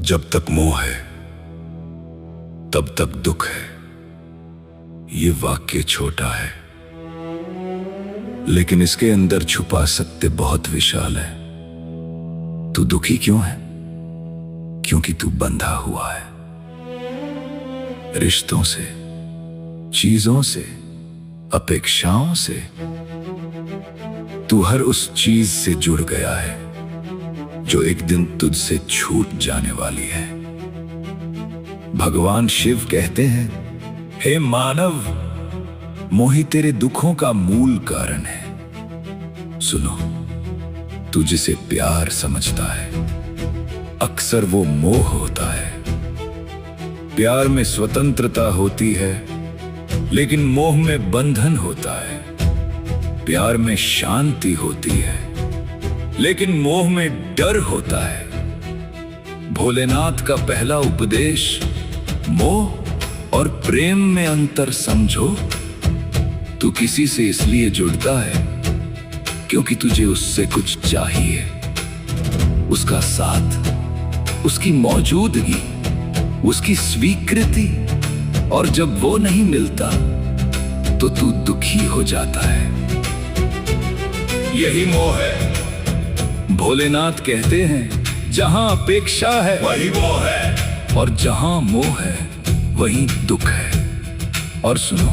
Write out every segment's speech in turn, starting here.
जब तक मोह है तब तक दुख है। ये वाक्य छोटा है, लेकिन इसके अंदर छुपा सत्य बहुत विशाल है। तू दुखी क्यों है? क्योंकि तू बंधा हुआ है रिश्तों से, चीजों से, अपेक्षाओं से। तू हर उस चीज से जुड़ गया है जो एक दिन तुझसे छूट जाने वाली है। भगवान शिव कहते हैं, हे मानव, मोह तेरे दुखों का मूल कारण है। सुनो, तू जिसे प्यार समझता है अक्सर वो मोह होता है। प्यार में स्वतंत्रता होती है, लेकिन मोह में बंधन होता है। प्यार में शांति होती है, लेकिन मोह में डर होता है। भोलेनाथ का पहला उपदेश, मोह और प्रेम में अंतर समझो। तू किसी से इसलिए जुड़ता है क्योंकि तुझे उससे कुछ चाहिए, उसका साथ, उसकी मौजूदगी, उसकी स्वीकृति। और जब वो नहीं मिलता तो तू दुखी हो जाता है। यही मोह है। भोलेनाथ कहते हैं, जहां अपेक्षा है वही मोह है, और जहां मोह है वही दुख है। और सुनो,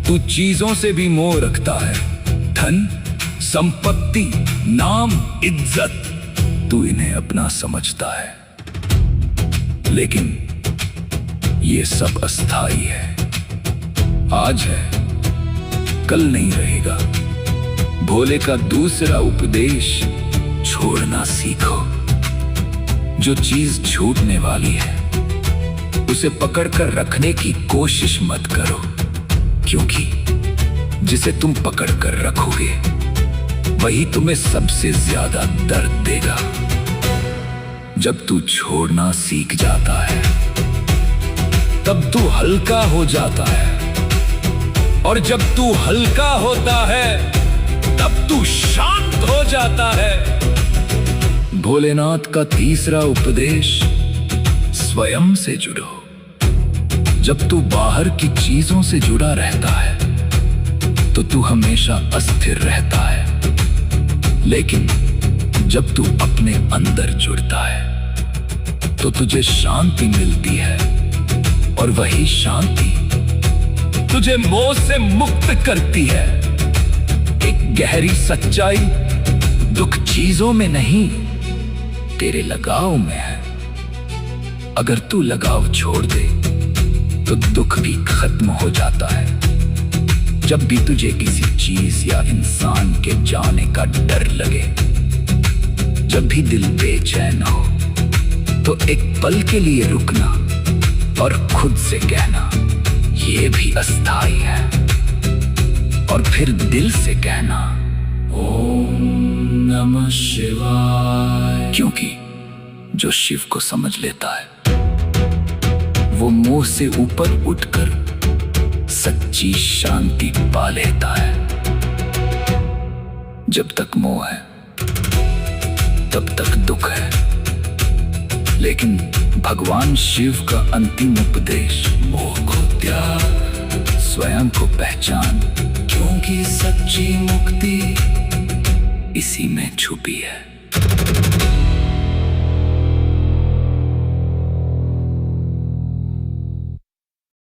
तू चीजों से भी मोह रखता है। धन, संपत्ति, नाम, इज्जत, तू इन्हें अपना समझता है, लेकिन ये सब अस्थाई है। आज है, कल नहीं रहेगा। भोले का दूसरा उपदेश, छोड़ना सीखो। जो चीज छूटने वाली है उसे पकड़कर रखने की कोशिश मत करो, क्योंकि जिसे तुम पकड़कर रखोगे वही तुम्हें सबसे ज्यादा दर्द देगा। जब तू छोड़ना सीख जाता है तब तू हल्का हो जाता है, और जब तू हल्का होता है तब तू शांत हो जाता है। भोलेनाथ का तीसरा उपदेश, स्वयं से जुड़ो। जब तू बाहर की चीजों से जुड़ा रहता है तो तू हमेशा अस्थिर रहता है, लेकिन जब तू अपने अंदर जुड़ता है तो तुझे शांति मिलती है, और वही शांति तुझे मोह से मुक्त करती है। एक गहरी सच्चाई दुख चीजों में नहीं, तेरे लगाव में है। अगर तू लगाव छोड़ दे तो दुख भी खत्म हो जाता है। जब भी तुझे किसी चीज या इंसान के जाने का डर लगे, जब भी दिल बेचैन हो, तो एक पल के लिए रुकना और खुद से कहना, ये भी अस्थाई है। और फिर दिल से कहना, ओम नमः शिवाय। क्योंकि जो शिव को समझ लेता है वो मोह से ऊपर उठकर सच्ची शांति पा लेता है। जब तक मोह है तब तक दुख है, लेकिन भगवान शिव का अंतिम उपदेश, मोह को त्याग, स्वयं को पहचान, क्योंकि सच्ची मुक्ति इसी में छुपी है।